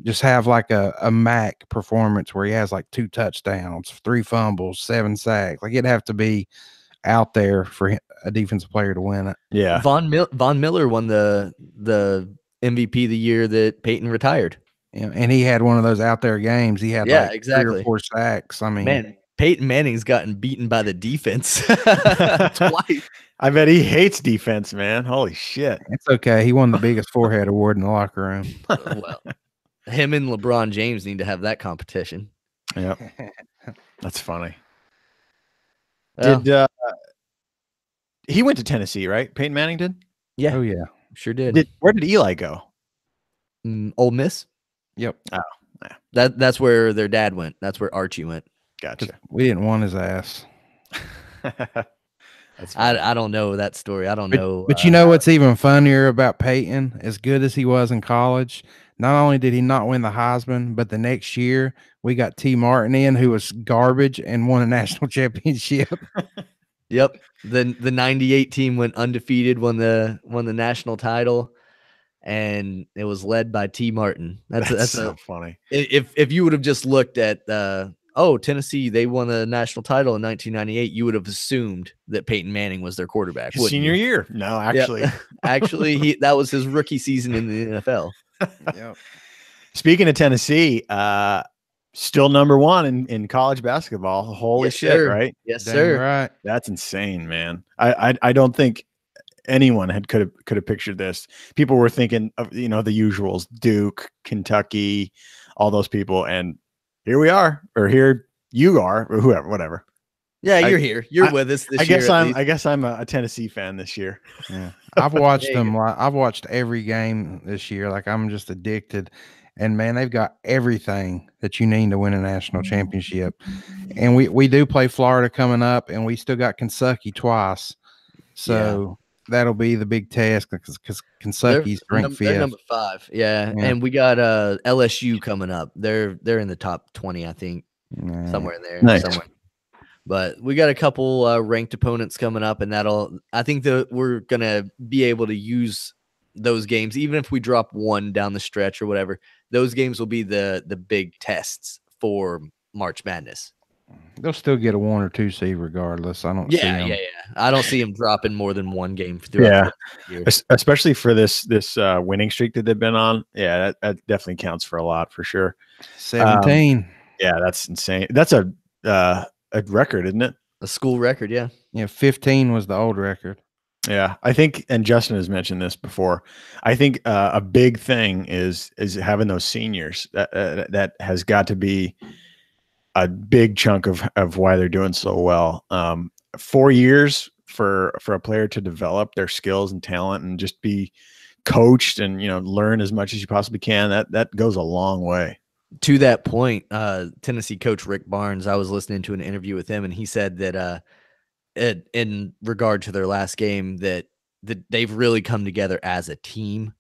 C: just have like a Mac performance where he has like 2 touchdowns, 3 fumbles, 7 sacks. Like it'd have to be out there for a defensive player to win it.
B: Yeah.
A: Von Miller won the MVP the year that Peyton retired.
C: Yeah, and he had one of those out there games. He had
A: exactly
C: 3 or 4 sacks. I mean,
A: man, Peyton Manning's gotten beaten by the defense twice.
B: I bet he hates defense, man. Holy shit.
C: It's okay. He won the biggest forehead award in the locker room.
A: Well, him and LeBron James need to have that competition.
B: Yep. That's funny.
A: Well,
B: He went to Tennessee, right? Peyton Manning did?
A: Yeah.
C: Oh, yeah.
A: Sure did.
B: Where did Eli go?
A: Ole Miss.
C: Yep.
B: Oh, yeah.
A: That's where their dad went. That's where Archie went.
B: Gotcha.
C: We didn't want his ass.
A: I don't know that story. I don't know.
C: But you know what's even funnier about Peyton? As good as he was in college, not only did he not win the Heisman, but the next year we got T. Martin in, who was garbage and won a national championship.
A: Yep. The 98 team went undefeated, won the national title, and it was led by T. Martin. That's
B: so funny.
A: If you would have just looked at Tennessee, they won the national title in 1998, you would have assumed that Peyton Manning was their quarterback.
B: Senior year. No, actually.
A: Yep. Actually, that was his rookie season in the NFL.
C: Yep.
B: Speaking of Tennessee, still number 1 in college basketball. Holy
A: Yes,
B: shit,
A: sir.
B: right?
A: Yes,
C: Dang
A: sir.
C: right.
B: That's insane, man. I don't think anyone could have pictured this. People were thinking of, the usuals, Duke, Kentucky, all those people, and here we are, or here you are, or whoever, whatever.
A: Yeah, you're here. You're with us this year.
B: I guess I'm a Tennessee fan this year.
C: Yeah. I've watched them. I've watched every game this year. Like I'm just addicted. And man, they've got everything that you need to win a national championship. And we do play Florida coming up, and we still got Kentucky twice. So that'll be the big test because Kentucky's ranked 5th.
A: They're number 5. Yeah. And we got LSU coming up. They're in the top 20, I think, somewhere in there.
B: Nice.
A: Somewhere. But we got a couple ranked opponents coming up, and I think that we're gonna be able to use those games, even if we drop one down the stretch or whatever. Those games will be the big tests for March Madness.
C: They'll still get a 1 or 2 seed regardless. I don't see them.
A: Yeah. I don't see them dropping more than one game throughout the year.
B: Especially for this winning streak that they've been on. Yeah, that definitely counts for a lot for sure.
C: 17.
B: Yeah, that's insane. That's a record, isn't it?
A: A school record, yeah.
C: Yeah, 15 was the old record.
B: Yeah, I think, and Justin has mentioned this before, I think a big thing is having those seniors. That has got to be a big chunk of why they're doing so well. 4 years for a player to develop their skills and talent and just be coached and learn as much as you possibly can. That goes a long way.
A: To that point, Tennessee coach Rick Barnes, I was listening to an interview with him, and he said that in regard to their last game, that they've really come together as a team,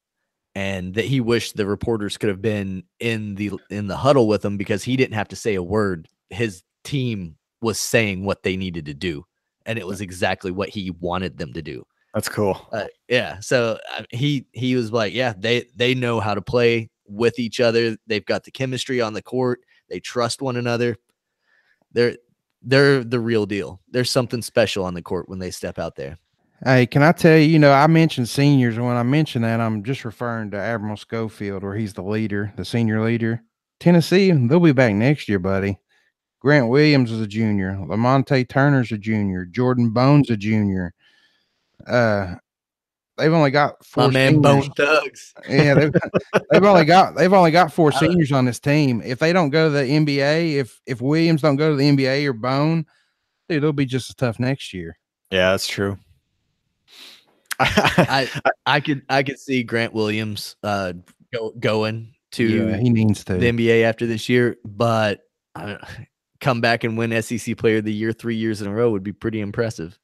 A: and that he wished the reporters could have been in the huddle with him because he didn't have to say a word. His team was saying what they needed to do, and it was exactly what he wanted them to do.
B: That's cool.
A: Yeah. So he was like, yeah, they know how to play with each other. They've got the chemistry on the court. They trust one another. They're the real deal. There's something special on the court when they step out there.
C: Hey, can I tell you, I mentioned seniors, and when I mention that, I'm just referring to Admiral Schofield, where he's the leader, the senior leader. Tennessee, they'll be back next year, buddy. Grant Williams is a junior. Lamonte Turner's a junior. Jordan Bone's a junior. They've only got 4
A: My man,
C: seniors.
A: Bone Thugs.
C: Yeah, they've only got 4 seniors on this team. If they don't go to the NBA, if Williams don't go to the NBA or Bone, dude, it'll be just as tough next year.
B: Yeah, that's true.
A: I could see Grant Williams going to
C: he needs to
A: the NBA after this year, but come back and win SEC Player of the Year 3 years in a row would be pretty impressive.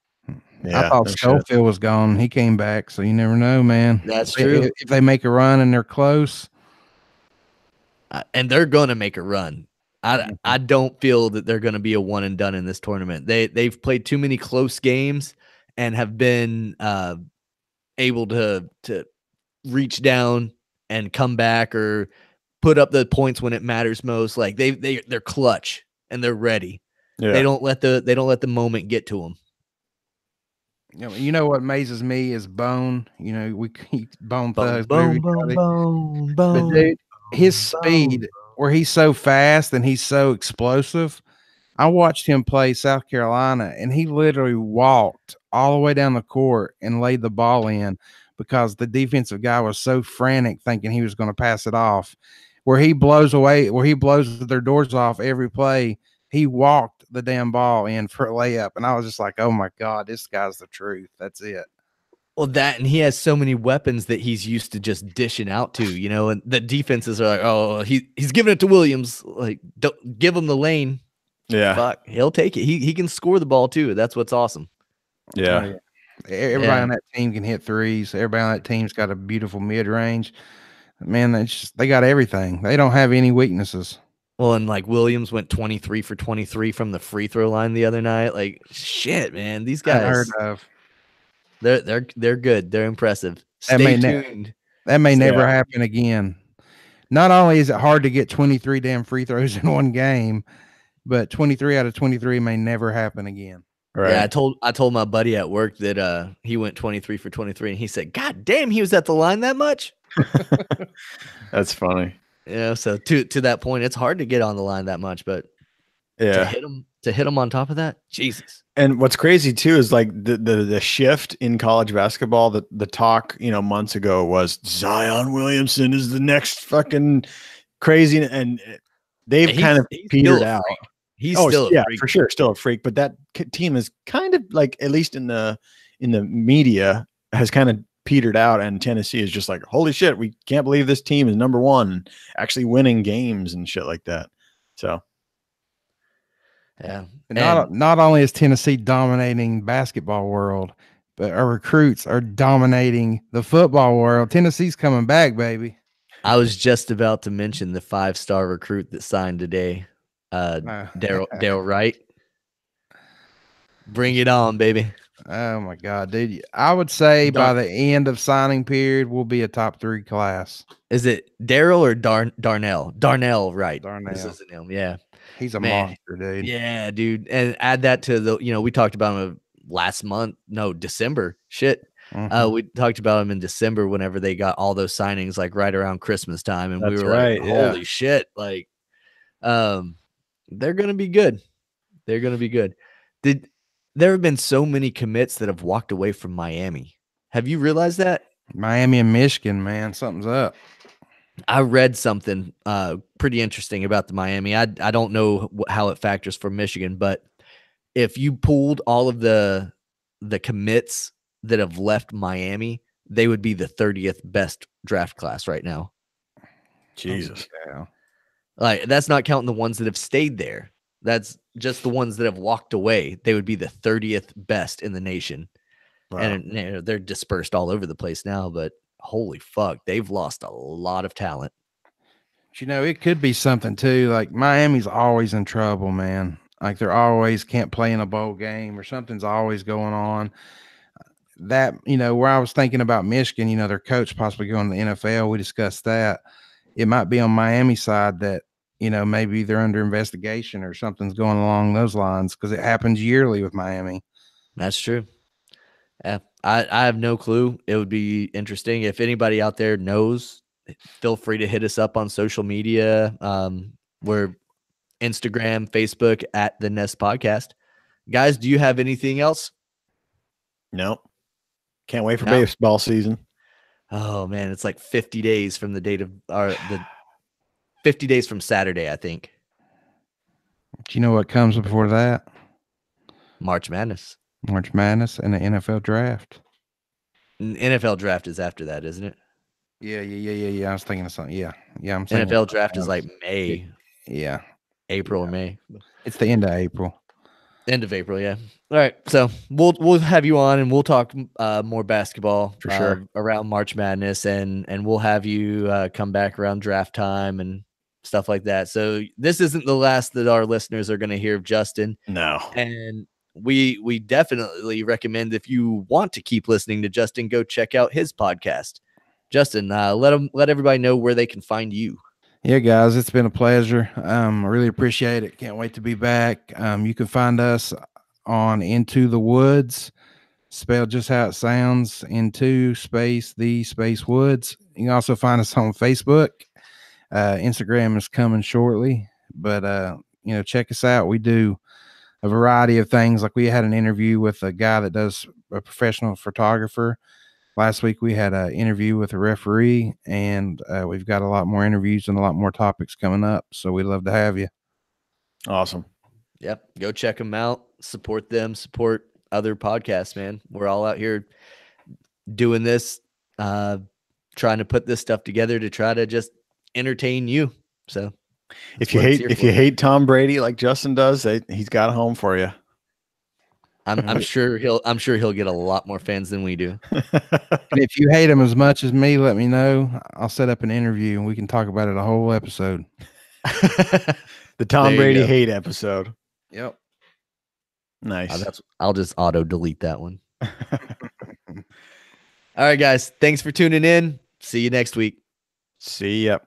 B: Yeah,
C: I thought Schofield was gone. He came back, so you never know, man.
A: That's true.
C: If they make a run and they're close.
A: And they're going to make a run. I don't feel that they're going to be a one and done in this tournament. They've played too many close games and have been able to reach down and come back or put up the points when it matters most. Like they're clutch and they're ready.
B: Yeah.
A: They don't let the moment get to them.
C: You know what amazes me is Bone. You know, we Bone Thugs.
A: Bone.
C: But dude, his speed, where he's so fast and he's so explosive. I watched him play South Carolina, and he literally walked all the way down the court and laid the ball in because the defensive guy was so frantic thinking he was going to pass it off. Where he blows their doors off every play, he walked the damn ball in for a layup. And I was just like, oh my God, this guy's the truth. That's it.
A: Well, that, and he has so many weapons that he's used to just dishing out to, you know, and the defenses are like, oh, he's giving it to Williams. Like, don't give him the lane.
B: Yeah.
A: Fuck, he'll take it. He can score the ball too. That's what's awesome.
B: Yeah.
C: Everybody on that team can hit threes. Everybody on that team's got a beautiful mid range. Man, they got everything. They don't have any weaknesses.
A: Well, and like Williams went 23 for 23 from the free throw line the other night. Like, shit, man, these guys.
C: Unheard of.
A: They're good. They're impressive. Stay tuned.
C: That may never happen again. Not only is it hard to get 23 damn free throws in one game, but 23 out of 23 may never happen again.
B: Right.
A: Yeah, I told my buddy at work that he went 23 for 23, and he said, "God damn, he was at the line that much."
B: That's funny.
A: Yeah, so to that point, it's hard to get on the line that much, but
B: yeah,
A: to hit him on top of that, Jesus.
B: And what's crazy too is like the shift in college basketball. The talk, months ago was Zion Williamson is the next fucking crazy, and they've kind of petered out.
A: He's still a freak.
B: For sure, still a freak. But that team is kind of like, at least in the media, has kind of petered out, and Tennessee is just like, holy shit, we can't believe this team is number one, actually winning games and shit like that. So,
C: yeah. Not only is Tennessee dominating basketball world, but our recruits are dominating the football world. Tennessee's coming back, baby.
A: I was just about to mention the 5-star recruit that signed today. Daryl Wright. Bring it on, baby.
C: Oh my God, dude. I would say by the end of signing period, we'll be a top 3 class.
A: Is it Daryl or Darnell? Darnell Wright.
C: Darnell.
A: This is him. Yeah.
C: He's a monster, dude.
A: Yeah, dude. And add that to the, we talked about him December. Shit. Mm-hmm. We talked about him in December whenever they got all those signings, like right around Christmas time. And we were like, holy shit. Like, they're going to be good. They're going to be good. There have been so many commits that have walked away from Miami. Have you realized that?
C: Miami and Michigan, man, something's up.
A: I read something pretty interesting about the Miami. I don't know how it factors for Michigan, but if you pulled all of the commits that have left Miami, they would be the 30th best draft class right now.
B: Jesus.
C: Yeah.
A: Like, that's not counting the ones that have stayed there. That's just the ones that have walked away. They would be the 30th best in the nation. Wow. And they're dispersed all over the place now, but holy fuck, they've lost a lot of talent.
C: It could be something too. Like, Miami's always in trouble, man. Like, they're always can't play in a bowl game, or something's always going on. That, where I was thinking about Michigan, their coach possibly going to the NFL. We discussed that. It might be on Miami side that, maybe they're under investigation or something's going along those lines, because it happens yearly with Miami.
A: That's true. Yeah, I have no clue. It would be interesting. If anybody out there knows, feel free to hit us up on social media. We're Instagram, Facebook at the Nest Podcast. Guys, do you have anything else?
B: No. Can't wait for baseball season.
A: Oh man, it's like 50 days from the date of the 50 days from Saturday, I think.
C: Do you know what comes before that?
A: March Madness.
C: March Madness and the NFL draft.
A: NFL draft is after that, isn't it?
C: Yeah. I was thinking of something. Yeah. I'm
A: saying NFL draft is like May.
C: Yeah.
A: April or May.
C: It's the end of April.
A: End of April, yeah. All right, so we'll have you on, and we'll talk more basketball
B: for sure
A: around March Madness, and we'll have you come back around draft time and stuff like that. So this isn't the last that our listeners are going to hear of Justin.
B: No.
A: And we definitely recommend, if you want to keep listening to Justin, go check out his podcast. Justin, let everybody know where they can find you.
C: Yeah, guys, it's been a pleasure. I really appreciate it. Can't wait to be back. You can find us on Into the Woods, spelled just how it sounds, Into the space Woods. You can also find us on Facebook. Instagram is coming shortly, but check us out. We do a variety of things. Like we had an interview with a guy that does a professional photographer. Last week we had an interview with a referee, and we've got a lot more interviews and a lot more topics coming up. So we'd love to have you.
B: Awesome.
A: Yep. Go check them out. Support them. Support other podcasts, man. We're all out here doing this, trying to put this stuff together to try to just entertain you. So
B: if you hate Tom Brady like Justin does, he's got a home for you.
A: I'm sure he'll get a lot more fans than we do.
C: And if you hate him as much as me, let me know. I'll set up an interview and we can talk about it a whole episode.
B: The Tom Brady hate episode.
C: Yep.
B: Nice.
A: I'll just auto delete that one. All right, guys. Thanks for tuning in. See you next week.
B: See ya.